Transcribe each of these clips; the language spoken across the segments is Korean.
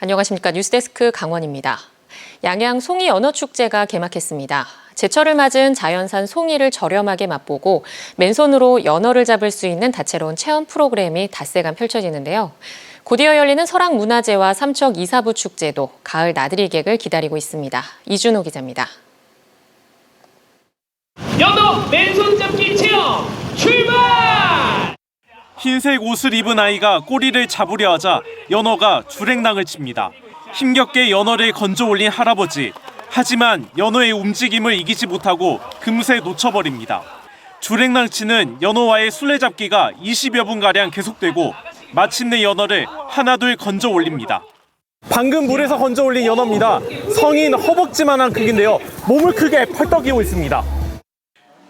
안녕하십니까. 뉴스데스크 강원입니다. 양양 송이 연어축제가 개막했습니다. 제철을 맞은 자연산 송이를 저렴하게 맛보고 맨손으로 연어를 잡을 수 있는 다채로운 체험 프로그램이 닷새간 펼쳐지는데요. 곧이어 열리는 설악문화제와 삼척 이사부 축제도 가을 나들이객을 기다리고 있습니다. 이준호 기자입니다. 연어 맨손 잡기 체험 출발! 흰색 옷을 입은 아이가 꼬리를 잡으려 하자 연어가 주랭랑을 칩니다. 힘겹게 연어를 건져 올린 할아버지. 하지만 연어의 움직임을 이기지 못하고 금세 놓쳐버립니다. 주랭랑 치는 연어와의 술래잡기가 20여 분가량 계속되고 마침내 연어를 하나둘 건져 올립니다. 방금 물에서 건져 올린 연어입니다. 성인 허벅지만한 크기인데요. 몸을 크게 펄떡이고 있습니다.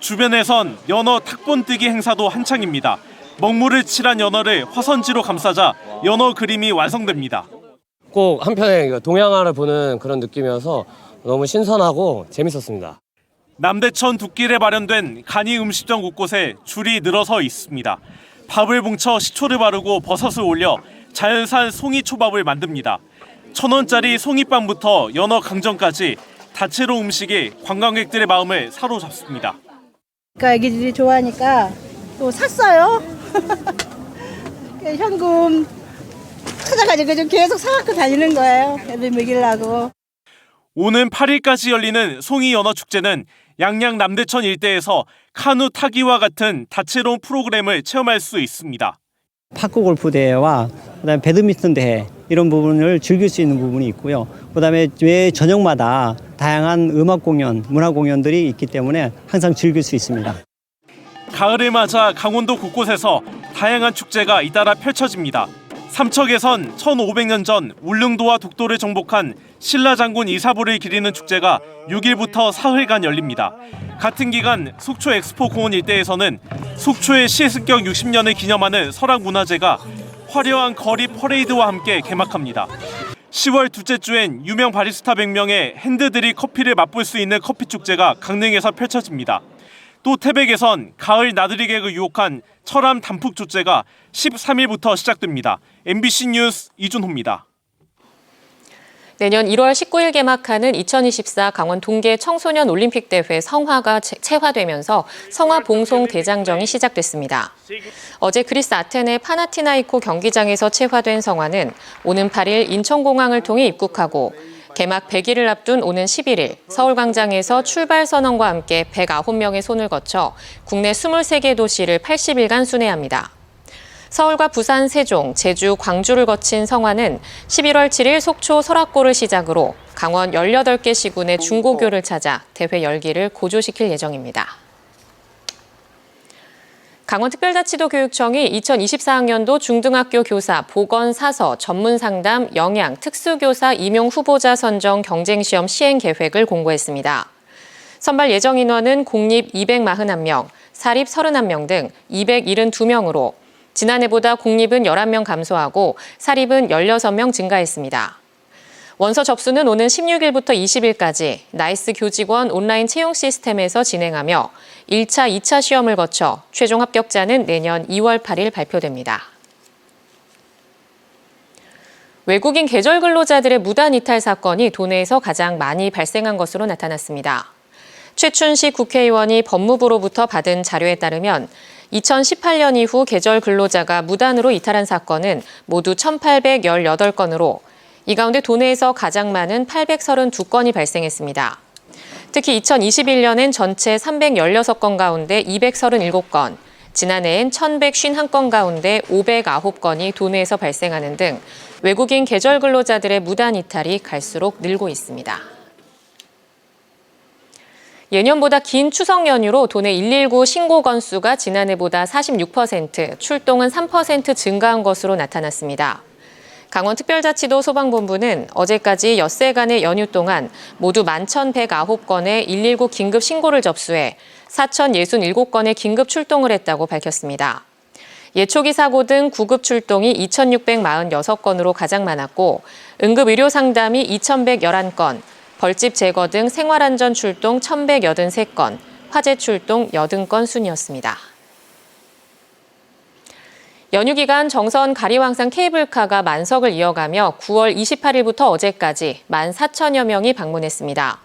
주변에선 연어 탁본뜨기 행사도 한창입니다. 먹물을 칠한 연어를 화선지로 감싸자 연어 그림이 완성됩니다. 꼭 한편의 동양화를 보는 그런 느낌이어서 너무 신선하고 재밌었습니다. 남대천 둑길에 마련된 간이 음식점 곳곳에 줄이 늘어서 있습니다. 밥을 뭉쳐 식초를 바르고 버섯을 올려 자연산 송이초밥을 만듭니다. 1,000원짜리 송이빵부터 연어 강정까지 다채로운 음식이 관광객들의 마음을 사로잡습니다. 그러니까 애기들이 좋아하니까 또 샀어요. 현금 찾아가지고 좀 계속 사갖고 다니는 거예요. 애들 먹이려고. 오는 8일까지 열리는 송이 연어 축제는 양양 남대천 일대에서 카누 타기와 같은 다채로운 프로그램을 체험할 수 있습니다. 파크 골프 대회와 그다음에 배드민턴 대회 이런 부분을 즐길 수 있는 부분이 있고요. 그다음에 매 저녁마다 다양한 음악 공연, 문화 공연들이 있기 때문에 항상 즐길 수 있습니다. 가을을 맞아 강원도 곳곳에서 다양한 축제가 잇따라 펼쳐집니다. 삼척에선 1500년 전 울릉도와 독도를 정복한 신라장군 이사부를 기리는 축제가 6일부터 사흘간 열립니다. 같은 기간 속초 엑스포 공원 일대에서는 속초의 시승격 60년을 기념하는 설악문화제가 화려한 거리 퍼레이드와 함께 개막합니다. 10월 둘째 주엔 유명 바리스타 100명의 핸드드립 커피를 맛볼 수 있는 커피축제가 강릉에서 펼쳐집니다. 또 태백에선 가을 나들이객을 유혹한 철암 단풍축제가 13일부터 시작됩니다. MBC 뉴스 이준호입니다. 내년 1월 19일 개막하는 2024 강원 동계 청소년 올림픽 대회 성화가 채화되면서 성화 봉송 대장정이 시작됐습니다. 어제 그리스 아테네 파나티나이코 경기장에서 채화된 성화는 오는 8일 인천공항을 통해 입국하고 개막 100일을 앞둔 오는 11일 서울광장에서 출발 선언과 함께 109명의 손을 거쳐 국내 23개 도시를 80일간 순회합니다. 서울과 부산, 세종, 제주, 광주를 거친 성화는 11월 7일 속초 설악고를 시작으로 강원 18개 시군의 중고교를 찾아 대회 열기를 고조시킬 예정입니다. 강원특별자치도 교육청이 2024학년도 중등학교 교사, 보건사서, 전문상담, 영양, 특수교사 임용 후보자 선정 경쟁시험 시행 계획을 공고했습니다. 선발 예정 인원은 공립 241명, 사립 31명 등 272명으로 지난해보다 공립은 11명 감소하고 사립은 16명 증가했습니다. 원서 접수는 오는 16일부터 20일까지 나이스 교직원 온라인 채용 시스템에서 진행하며 1차, 2차 시험을 거쳐 최종 합격자는 내년 2월 8일 발표됩니다. 외국인 계절 근로자들의 무단 이탈 사건이 도내에서 가장 많이 발생한 것으로 나타났습니다. 최춘식 국회의원이 법무부로부터 받은 자료에 따르면 2018년 이후 계절 근로자가 무단으로 이탈한 사건은 모두 1,818건으로 이 가운데 도내에서 가장 많은 832건이 발생했습니다. 특히 2021년엔 전체 316건 가운데 237건, 지난해엔 1,151건 가운데 509건이 도내에서 발생하는 등 외국인 계절 근로자들의 무단 이탈이 갈수록 늘고 있습니다. 예년보다 긴 추석 연휴로 도내 119 신고 건수가 지난해보다 46%, 출동은 3% 증가한 것으로 나타났습니다. 강원특별자치도 소방본부는 어제까지 엿새간의 연휴 동안 모두 11,109건의 119 긴급 신고를 접수해 4,067건의 긴급 출동을 했다고 밝혔습니다. 예초기 사고 등 구급 출동이 2,646건으로 가장 많았고 응급의료 상담이 2,111건, 벌집 제거 등 생활안전 출동 1,183건, 화재 출동 80건 순이었습니다. 연휴 기간 정선 가리왕산 케이블카가 만석을 이어가며 9월 28일부터 어제까지 14,000여 명이 방문했습니다.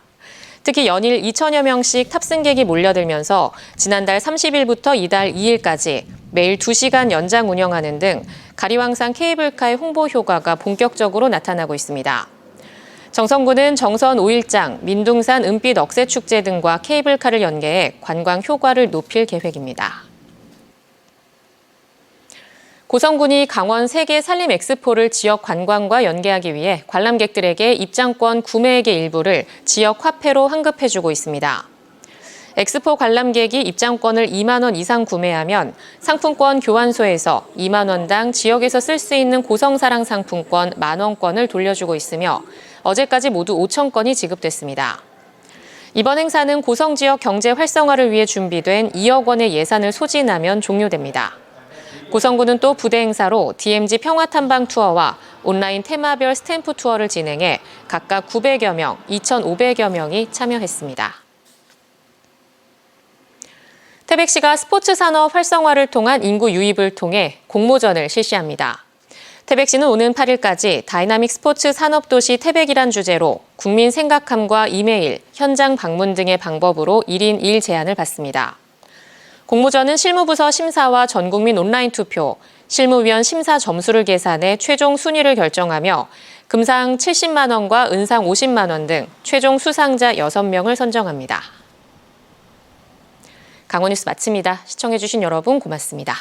특히 연일 2,000여 명씩 탑승객이 몰려들면서 지난달 30일부터 이달 2일까지 매일 2시간 연장 운영하는 등 가리왕산 케이블카의 홍보 효과가 본격적으로 나타나고 있습니다. 정선구는 정선 5일장, 민둥산 은빛 억새축제 등과 케이블카를 연계해 관광 효과를 높일 계획입니다. 고성군이 강원 세계 산림 엑스포를 지역 관광과 연계하기 위해 관람객들에게 입장권 구매액의 일부를 지역 화폐로 환급해주고 있습니다. 엑스포 관람객이 입장권을 2만 원 이상 구매하면 상품권 교환소에서 2만 원당 지역에서 쓸 수 있는 고성사랑 상품권 10,000원권을 돌려주고 있으며 어제까지 모두 5,000건이 지급됐습니다. 이번 행사는 고성 지역 경제 활성화를 위해 준비된 2억 원의 예산을 소진하면 종료됩니다. 고성군은 또 부대 행사로 DMZ 평화탐방 투어와 온라인 테마별 스탬프 투어를 진행해 각각 900여 명, 2,500여 명이 참여했습니다. 태백시가 스포츠 산업 활성화를 통한 인구 유입을 통해 공모전을 실시합니다. 태백시는 오는 8일까지 다이나믹 스포츠 산업도시 태백이란 주제로 국민 생각함과 이메일, 현장 방문 등의 방법으로 1인 1 제안을 받습니다. 공모전은 실무부서 심사와 전국민 온라인 투표, 실무위원 심사 점수를 계산해 최종 순위를 결정하며 금상 70만 원과 은상 50만 원 등 최종 수상자 6명을 선정합니다. 강원뉴스 마칩니다. 시청해주신 여러분 고맙습니다.